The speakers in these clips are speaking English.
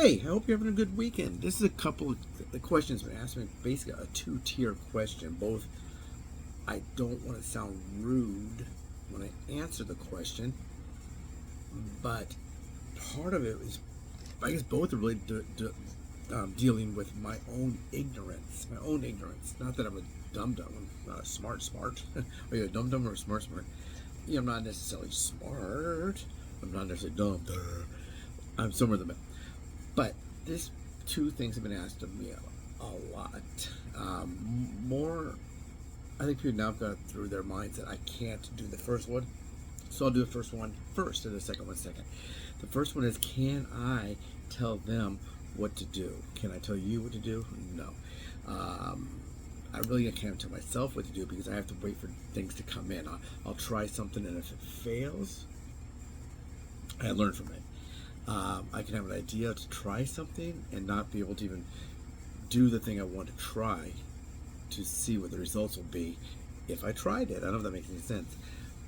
Hey, I hope you're having a good weekend. This is a couple of the questions been asked me, basically a two-tier question. Both, I don't want to sound rude when I answer the question, but part of it is, I guess both are really dealing with my own ignorance. My own ignorance. Not that I'm a dum-dum. I'm not a smart. Are you a dum-dum or a smart? I'm not necessarily smart. I'm not necessarily dumb. I'm somewhere in the middle. But these two things have been asked of me a lot. More, I think people now have got through their minds that I can't do the first one. So I'll do the first one first and the second one second. The first one is, can I tell them what to do? Can I tell you what to do? No. I really can't tell myself what to do because I have to wait for things to come in. I'll try something, and if it fails, I learn from it. I can have an idea to try something and not be able to even do the thing I want to try to see what the results will be if I tried it. I don't know if that makes any sense.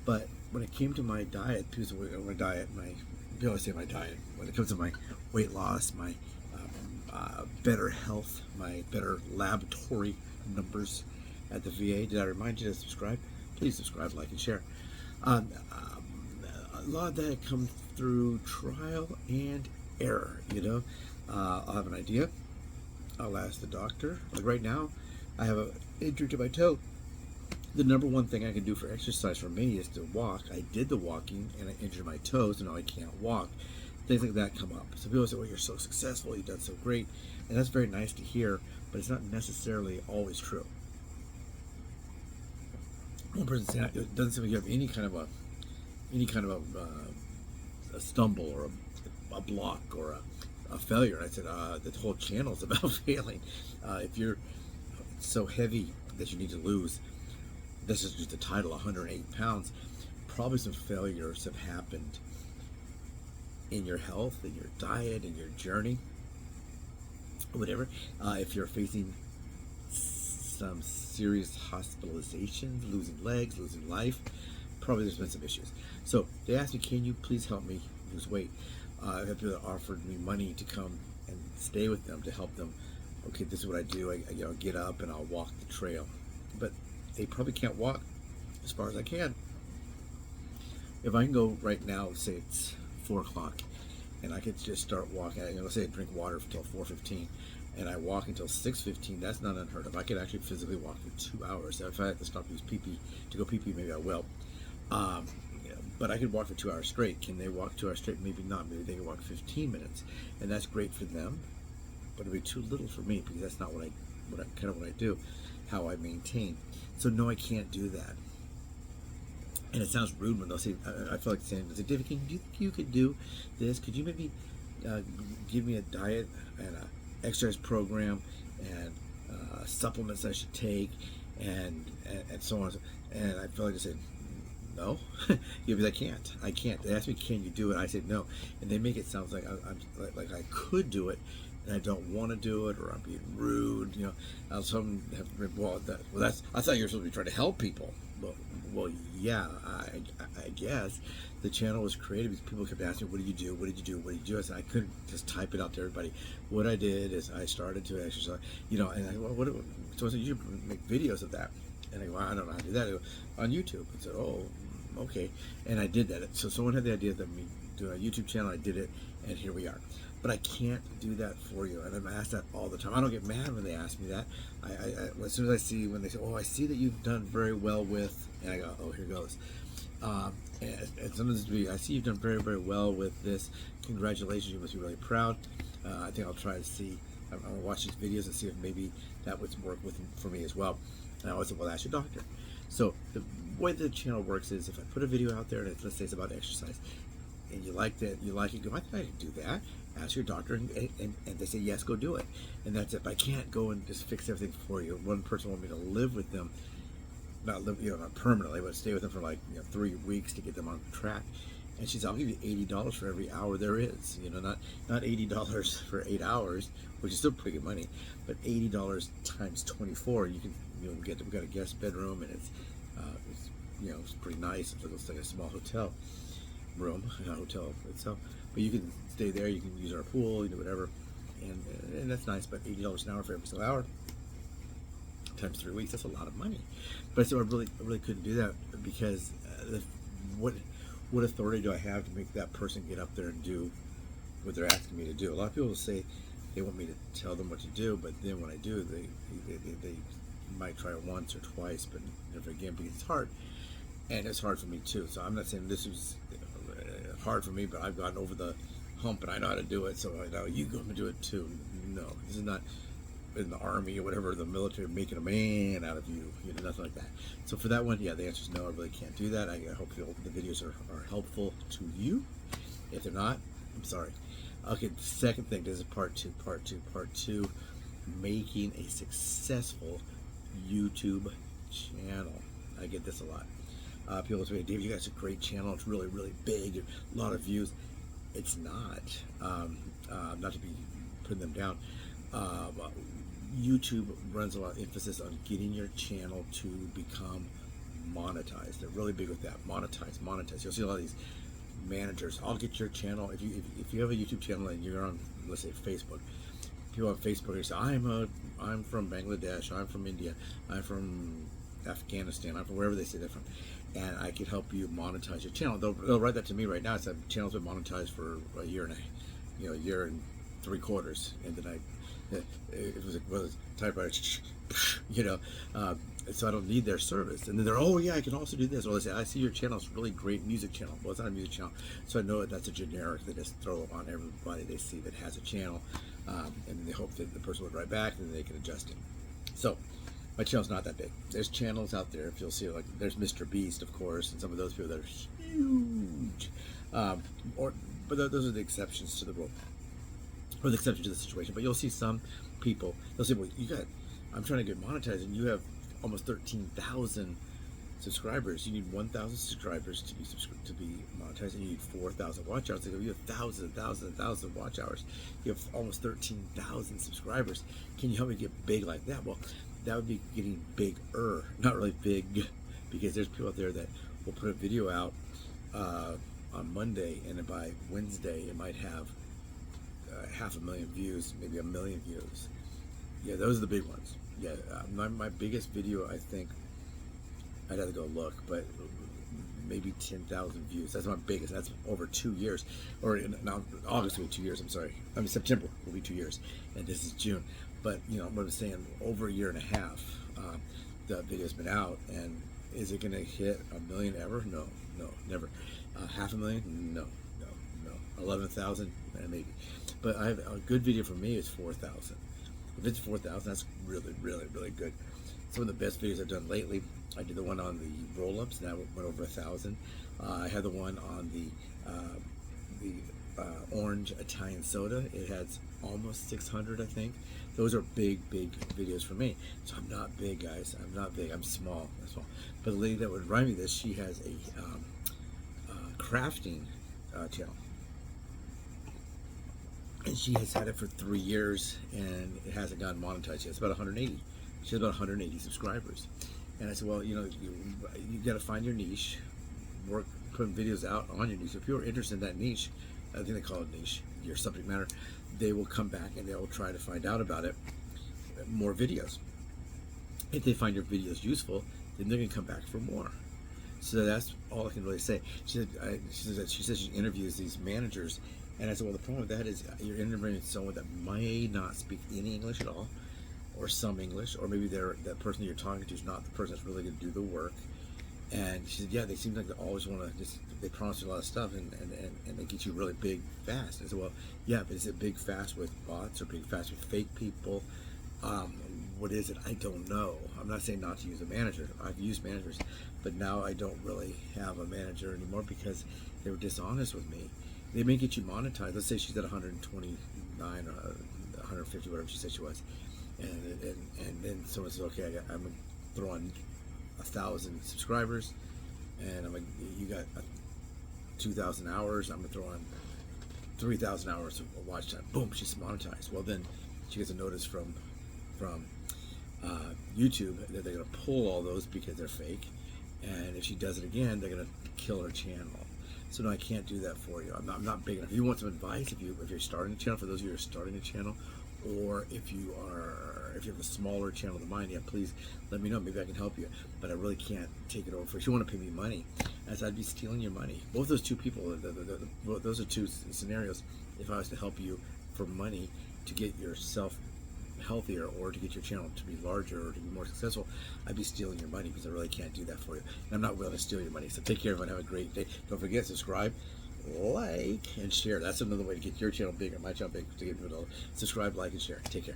But when it came to my diet, people say my diet, people always say my diet. When it comes to my weight loss, my better health, my better laboratory numbers at the VA. Did I remind you to subscribe? Please subscribe, like, and share. A lot of that comes through trial and error. I'll have an idea. I'll ask the doctor. Like right now, I have an injury to my toe. The number one thing I can do for exercise for me is to walk. I did the walking and I injured my toes, and now I can't walk. Things like that come up. So people say, well, you're so successful, you've done so great. And that's very nice to hear, but it's not necessarily always true. One person said it doesn't seem like you have any kind of a stumble or a block or a failure. And I said, the whole channel is about failing. If you're so heavy that you need to lose, this is just the title, 108 pounds, probably some failures have happened in your health, in your diet, in your journey, whatever. If you're facing some serious hospitalizations, losing legs, losing life, probably there's been some issues. So they asked me, can you please help me lose weight? I have people that offered me money to come and stay with them to help them. Okay, this is what I do. I get up and I'll walk the trail. But they probably can't walk as far as I can. If I can go right now, say it's 4 o'clock, and I could just start walking. Let's say I drink water until 4:15, and I walk until 6:15. That's not unheard of. I could actually physically walk for 2 hours. So if I have to stop use pee-pee to go pee-pee, maybe I will. But I could walk for 2 hours straight. Can they walk 2 hours straight? Maybe not. Maybe they can walk 15 minutes, and that's great for them. But it'd be too little for me because that's not what I do, how I maintain. So no, I can't do that. And it sounds rude when they'll say, I feel like saying, David, do you think you could do this? Could you maybe give me a diet and an exercise program and supplements I should take and so on? And I feel like I said, no, because I can't. They ask me, can you do it? I said no, and they make it sound like I'm like I could do it, and I don't want to do it, or I'm being rude. Some have that's. I thought you were supposed to be trying to help people. Well, yeah, I guess the channel was created because people kept asking, what did you do? What did you do? What did you do? I said I couldn't just type it out to everybody. What I did is I started to exercise. And I go, so I said, you should make videos of that. And I go, I don't know how to do that. I go, on YouTube. I said, oh, okay. And I did that. So someone had the idea that me do a YouTube channel. I did it, and here we are. But I can't do that for you. And I'm asked that all the time. I don't get mad when they ask me that. As soon as when they say, oh, I see that you've done very well with, and I go, oh, here goes. And sometimes I see you've done very, very well with this. Congratulations, you must be really proud. I think I'll try to see, I'm going to watch these videos and see if maybe that would work for me as well. And I always say, well, ask your doctor. So the way the channel works is if I put a video out there, and let's say it's about exercise, and you like it, go, I think I can do that. Ask your doctor, and they say, yes, go do it. And that's it. But I can't go and just fix everything for you. One person wanted me to live with them, not permanently, but stay with them for 3 weeks to get them on track. And she said, I'll give you $80 for every hour there is. Not $80 for 8 hours, which is still pretty good money, but $80 times 24. You can we've got a guest bedroom, and it's pretty nice. It looks like a small hotel room, not a hotel itself, but you can stay stay there. You can use our pool, you do whatever, and that's nice. But $80 an hour for every single hour times 3 weeks, that's a lot of money. But so I really couldn't do that because what authority do I have to make that person get up there and do what they're asking me to do? A lot of people will say they want me to tell them what to do, but then when I do, they might try it once or twice, but never again, because it's hard, and it's hard for me too. So I'm not saying this was hard for me, but I've gotten over the hump and I know how to do it, so I know you go and do it too. No, this is not in the army or whatever, the military, making a man out of you, nothing like that. So for that one, yeah, the answer is no, I really can't do that. I hope the videos are helpful to you. If they're not, I'm sorry. Okay, the second thing, this is part two, making a successful YouTube channel. I get this a lot. People say, David, you guys have a great channel. It's really, really big, a lot of views. It's not. Not to be putting them down. YouTube runs a lot of emphasis on getting your channel to become monetized. They're really big with that. Monetize. You'll see a lot of these managers. I'll get your channel. If you have a YouTube channel and you're on, let's say, Facebook, people on Facebook who say, I'm from Bangladesh, I'm from India, I'm from Afghanistan, I'm from wherever they say they're from, and I could help you monetize your channel. They'll write that to me right now. It's that channel's been monetized for a year and 3 quarters, and then it was typewriter, so I don't need their service. And then they're, oh yeah, I can also do this. Or they say, I see your channel, it's a really great music channel. Well, it's not a music channel, so I know that's a generic. They just throw it on everybody they see that has a channel, and they hope that the person would write back, and then they can adjust it. So my channel's not that big. There's channels out there, if you'll see, like there's Mr. Beast, of course, and some of those people that are huge, but those are the exceptions to the rule, or the exception to the situation. But you'll see some people, they'll say, well, I'm trying to get monetized, and you have almost 13,000 subscribers. You need 1,000 subscribers to be monetized, and you need 4,000 watch hours. They go, you have thousands watch hours. You have almost 13,000 subscribers. Can you help me get big like that? Well, that would be getting bigger, not really big, because there's people out there that will put a video out on Monday, and then by Wednesday it might have 500,000 views, maybe 1 million views. Yeah, those are the big ones. Yeah, my biggest video, I think, I'd have to go look, but maybe 10,000 views. That's my biggest. That's over 2 years, or now August will be 2 years. I'm sorry. September will be 2 years, and this is June. But what I'm saying, over a year and a half, the video's been out, and is it going to hit 1 million ever? No, never. 500,000? No. 11,000, maybe. But I have a good video for me is 4,000. If it's 4,000, that's really, really, really good. Some of the best videos I've done lately, I did the one on the roll-ups, and that went over 1,000. I had the one on the orange Italian soda. It has almost 600, I think. Those are big videos for me. So I'm not big, guys. I'm not big. I'm small. But the lady that would write me this, she has a crafting channel. And she has had it for 3 years, and it hasn't gotten monetized yet. It's about 180. She has about 180 subscribers. And I said, well, you got to find your niche, work putting videos out on your niche. If you're interested in that niche, I think they call it niche, your subject matter, they will come back and they will try to find out about it, more videos. If they find your videos useful, then they're going to come back for more. So that's all I can really say. She says she interviews these managers. And I said, well, the problem with that is you're interviewing someone that may not speak any English at all, or some English, or maybe that person that you're talking to is not the person that's really going to do the work. And she said, yeah, they seem like they always want to they promise you a lot of stuff, and they get you really big fast. I said, well, yeah, but is it big fast with bots or big fast with fake people? What is it? I don't know. I'm not saying not to use a manager. I've used managers, but now I don't really have a manager anymore because they were dishonest with me. They may get you monetized. Let's say she's at 129 or 150, whatever she said she was, and then someone says, okay, I'm gonna throw on 1,000 subscribers, and I'm like, you got 2,000 hours. I'm gonna throw on 3,000 hours of watch time. Boom, she's monetized. Well, then she gets a notice from YouTube that they're gonna pull all those because they're fake, and if she does it again, they're gonna kill her channel. So no, I can't do that for you. I'm not big enough. If you want some advice, if you're starting a channel, for those of you who are starting a channel, or if you have a smaller channel than mine, yeah, please let me know. Maybe I can help you. But I really can't take it over. If you want to pay me money, as I'd be stealing your money. Both those two people, those are two scenarios. If I was to help you for money to get yourself healthier or to get your channel to be larger or to be more successful, I'd be stealing your money because I really can't do that for you. And I'm not willing to steal your money. So take care, everyone. Have a great day. Don't forget, subscribe, like, and share. That's another way to get your channel bigger, my channel big, to get people to subscribe, like, and share. Take care.